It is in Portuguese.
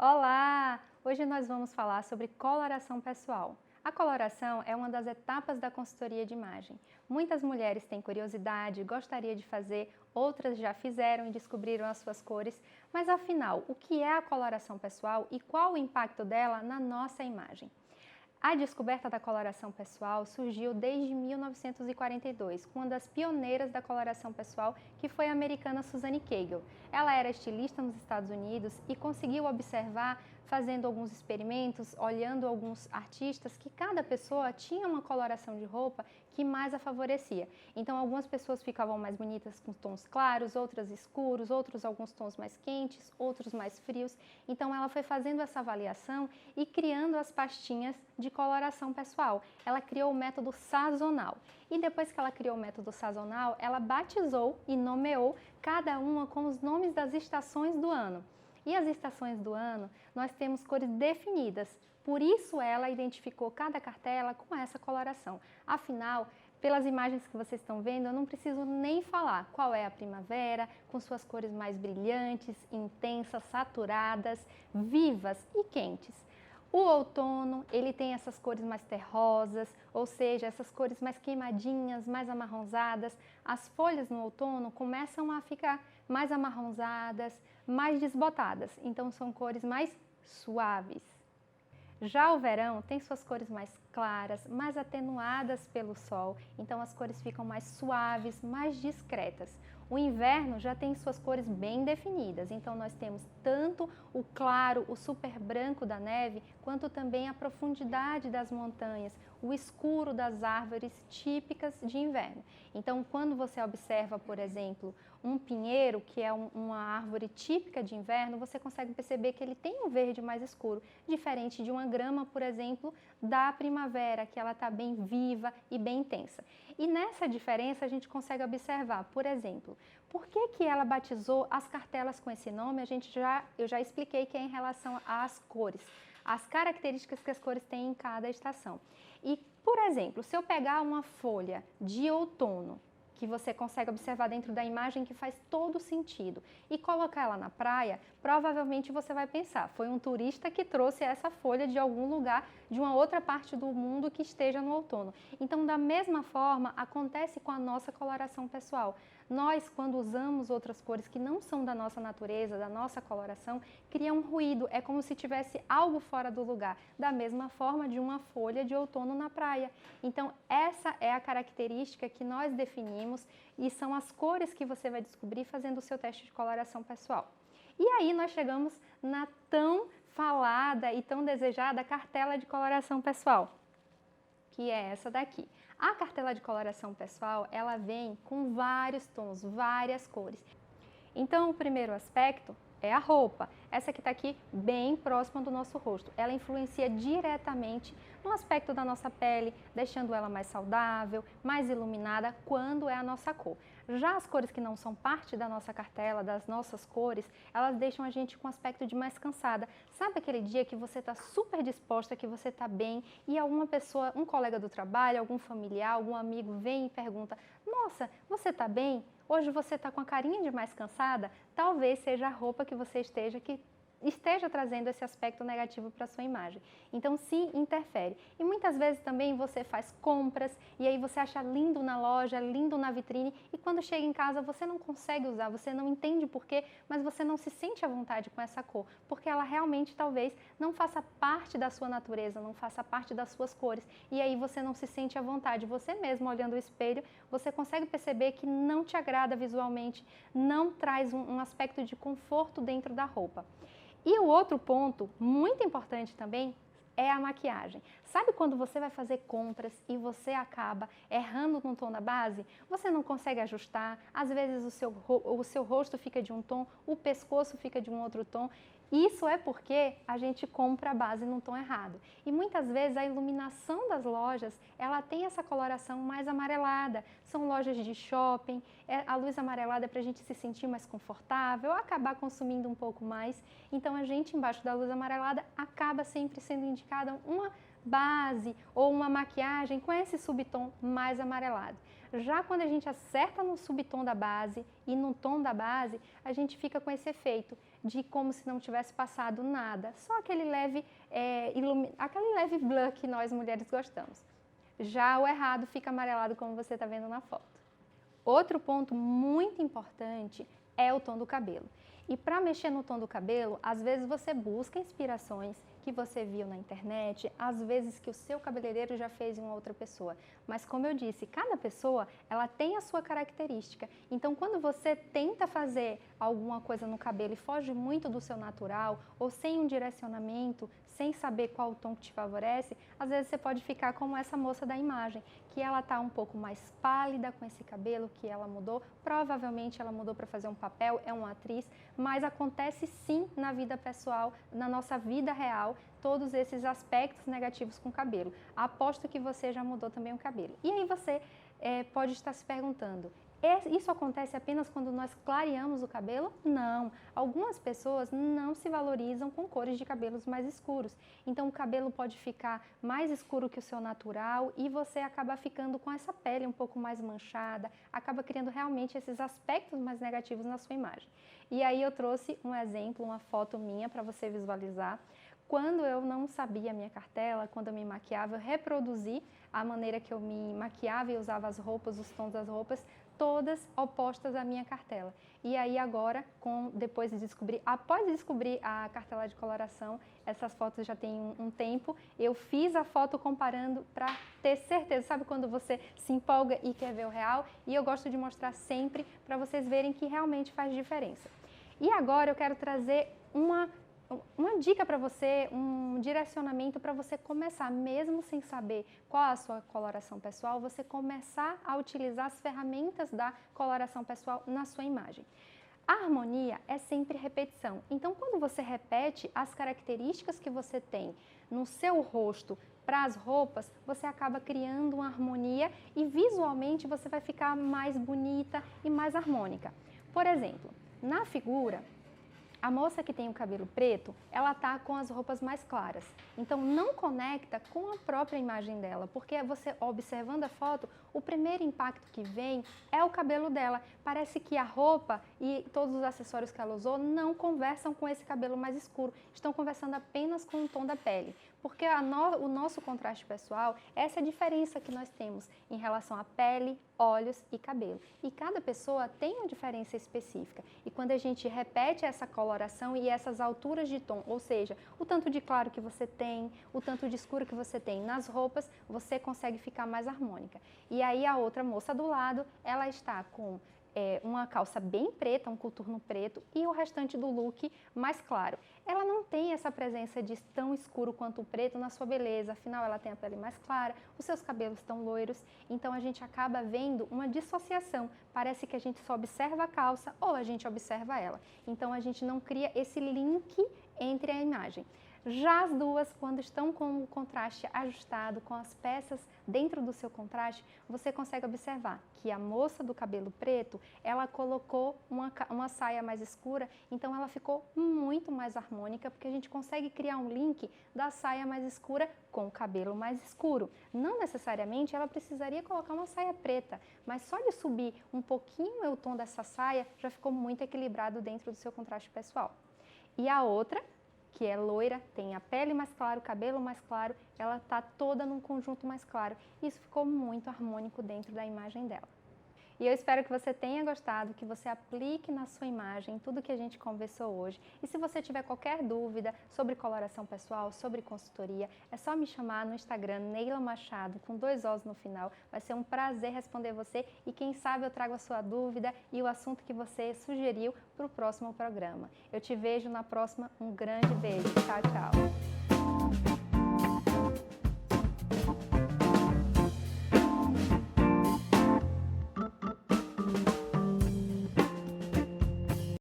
Olá! Hoje nós vamos falar sobre coloração pessoal. A coloração é uma das etapas da consultoria de imagem. Muitas mulheres têm curiosidade, gostaria de fazer, outras já fizeram e descobriram as suas cores, mas afinal, o que é a coloração pessoal e qual o impacto dela na nossa imagem? A descoberta da coloração pessoal surgiu desde 1942, com uma das pioneiras da coloração pessoal, que foi a americana Suzanne Cagle. Ela era estilista nos Estados Unidos e conseguiu observar, fazendo alguns experimentos, olhando alguns artistas, que cada pessoa tinha uma coloração de roupa que mais a favorecia. Então, algumas pessoas ficavam mais bonitas com tons claros, outras escuros, outros alguns tons mais quentes, outros mais frios. Então, ela foi fazendo essa avaliação e criando as pastinhas de coloração pessoal. Ela criou o método sazonal. E depois que ela criou o método sazonal, ela batizou e nomeou cada uma com os nomes das estações do ano. E as estações do ano, nós temos cores definidas, por isso ela identificou cada cartela com essa coloração. Afinal, pelas imagens que vocês estão vendo, eu não preciso nem falar qual é a primavera, com suas cores mais brilhantes, intensas, saturadas, vivas e quentes. O outono, ele tem essas cores mais terrosas, ou seja, essas cores mais queimadinhas, mais amarronzadas. As folhas no outono começam a ficar mais amarronzadas, mais desbotadas, então são cores mais suaves. Já o verão tem suas cores mais claras, mais atenuadas pelo sol, então as cores ficam mais suaves, mais discretas. O inverno já tem suas cores bem definidas, então nós temos tanto o claro, o super branco da neve, quanto também a profundidade das montanhas, o escuro das árvores típicas de inverno. Então, quando você observa, por exemplo, um pinheiro, que é uma árvore típica de inverno, você consegue perceber que ele tem um verde mais escuro, diferente de uma grama, por exemplo, da primavera, que ela está bem viva e bem intensa. E nessa diferença a gente consegue observar, por exemplo, por que ela batizou as cartelas com esse nome? Eu já expliquei que é em relação às cores, as características que as cores têm em cada estação. E, por exemplo, se eu pegar uma folha de outono, que você consegue observar dentro da imagem, que faz todo sentido, e colocar ela na praia, provavelmente você vai pensar, foi um turista que trouxe essa folha de algum lugar, de uma outra parte do mundo que esteja no outono. Então, da mesma forma, acontece com a nossa coloração pessoal. Nós, quando usamos outras cores que não são da nossa natureza, da nossa coloração, cria um ruído, é como se tivesse algo fora do lugar, da mesma forma de uma folha de outono na praia. Então, essa é a característica que nós definimos e são as cores que você vai descobrir fazendo o seu teste de coloração pessoal. E aí nós chegamos na tão falada e tão desejada cartela de coloração pessoal, que é essa daqui. A cartela de coloração pessoal, ela vem com vários tons, várias cores. Então, o primeiro aspecto é a roupa. Essa que está aqui bem próxima do nosso rosto. Ela influencia diretamente no aspecto da nossa pele, deixando ela mais saudável, mais iluminada quando é a nossa cor. Já as cores que não são parte da nossa cartela, das nossas cores, elas deixam a gente com um aspecto de mais cansada. Sabe aquele dia que você está super disposta, que você está bem e alguma pessoa, um colega do trabalho, algum familiar, algum amigo vem e pergunta: "Nossa, você está bem? Hoje você está com a carinha de mais cansada?" Talvez seja a roupa que você esteja trazendo esse aspecto negativo para a sua imagem. Então, sim, interfere. E muitas vezes também você faz compras e aí você acha lindo na loja, lindo na vitrine e quando chega em casa você não consegue usar, você não entende por quê, mas você não se sente à vontade com essa cor, porque ela realmente talvez não faça parte da sua natureza, não faça parte das suas cores e aí você não se sente à vontade. Você mesmo olhando o espelho, você consegue perceber que não te agrada visualmente, não traz um aspecto de conforto dentro da roupa. E o outro ponto, muito importante também, é a maquiagem. Sabe quando você vai fazer compras e você acaba errando no tom da base? Você não consegue ajustar, às vezes o seu rosto fica de um tom, o pescoço fica de um outro tom. Isso é porque a gente compra a base num tom errado. E muitas vezes a iluminação das lojas, ela tem essa coloração mais amarelada. São lojas de shopping, a luz amarelada é para a gente se sentir mais confortável, acabar consumindo um pouco mais. Então a gente embaixo da luz amarelada acaba sempre sendo indicada uma base ou uma maquiagem com esse subtom mais amarelado. Já quando a gente acerta no subtom da base e no tom da base, a gente fica com esse efeito de como se não tivesse passado nada, só aquele leve, aquele leve blur que nós mulheres gostamos. Já o errado fica amarelado, como você está vendo na foto. Outro ponto muito importante é o tom do cabelo. E para mexer no tom do cabelo, às vezes você busca inspirações que você viu na internet, às vezes que o seu cabeleireiro já fez em uma outra pessoa. Mas como eu disse, cada pessoa ela tem a sua característica. Então quando você tenta fazer alguma coisa no cabelo e foge muito do seu natural, ou sem um direcionamento, sem saber qual o tom que te favorece, às vezes você pode ficar como essa moça da imagem, que ela está um pouco mais pálida com esse cabelo que ela mudou. Provavelmente ela mudou para fazer um papel, é uma atriz, mas acontece sim na vida pessoal, na nossa vida real, todos esses aspectos negativos com o cabelo. Aposto que você já mudou também o cabelo. E aí você pode estar se perguntando, isso acontece apenas quando nós clareamos o cabelo? Não. Algumas pessoas não se valorizam com cores de cabelos mais escuros. Então o cabelo pode ficar mais escuro que o seu natural e você acaba ficando com essa pele um pouco mais manchada, acaba criando realmente esses aspectos mais negativos na sua imagem. E aí eu trouxe um exemplo, uma foto minha para você visualizar. Quando eu não sabia a minha cartela, quando eu me maquiava, eu reproduzi a maneira que eu me maquiava e usava as roupas, os tons das roupas, todas opostas à minha cartela. E aí agora, após descobrir a cartela de coloração, essas fotos já tem um tempo, eu fiz a foto comparando para ter certeza. Sabe quando você se empolga e quer ver o real? E eu gosto de mostrar sempre para vocês verem que realmente faz diferença. E agora eu quero trazer uma dica para você, um direcionamento para você começar, mesmo sem saber qual é a sua coloração pessoal, você começar a utilizar as ferramentas da coloração pessoal na sua imagem. A harmonia é sempre repetição. Então, quando você repete as características que você tem no seu rosto para as roupas, você acaba criando uma harmonia e visualmente você vai ficar mais bonita e mais harmônica. Por exemplo, na figura, a moça que tem o cabelo preto, ela tá com as roupas mais claras. Então não conecta com a própria imagem dela, porque você observando a foto, o primeiro impacto que vem é o cabelo dela. Parece que a roupa e todos os acessórios que ela usou não conversam com esse cabelo mais escuro, estão conversando apenas com o tom da pele. Porque o nosso contraste pessoal, essa é a diferença que nós temos em relação à pele, olhos e cabelo. E cada pessoa tem uma diferença específica. E quando a gente repete essa coloração e essas alturas de tom, ou seja, o tanto de claro que você tem, o tanto de escuro que você tem nas roupas, você consegue ficar mais harmônica. E aí a outra moça do lado, ela está com uma calça bem preta, um coturno preto e o restante do look mais claro. Ela não tem essa presença de tão escuro quanto o preto na sua beleza, afinal ela tem a pele mais clara, os seus cabelos estão loiros, então a gente acaba vendo uma dissociação. Parece que a gente só observa a calça ou a gente observa ela. Então a gente não cria esse link entre a imagem. Já as duas, quando estão com o contraste ajustado, com as peças dentro do seu contraste, você consegue observar que a moça do cabelo preto, ela colocou uma saia mais escura, então ela ficou muito mais harmônica, porque a gente consegue criar um link da saia mais escura com o cabelo mais escuro. Não necessariamente ela precisaria colocar uma saia preta, mas só de subir um pouquinho o tom dessa saia, já ficou muito equilibrado dentro do seu contraste pessoal. E a outra, que é loira, tem a pele mais clara, o cabelo mais claro, ela está toda num conjunto mais claro. Isso ficou muito harmônico dentro da imagem dela. E eu espero que você tenha gostado, que você aplique na sua imagem tudo que a gente conversou hoje. E se você tiver qualquer dúvida sobre coloração pessoal, sobre consultoria, é só me chamar no Instagram, Neila Machado, com 2 Os no final. Vai ser um prazer responder você e quem sabe eu trago a sua dúvida e o assunto que você sugeriu para o próximo programa. Eu te vejo na próxima. Um grande beijo. Tchau, tchau.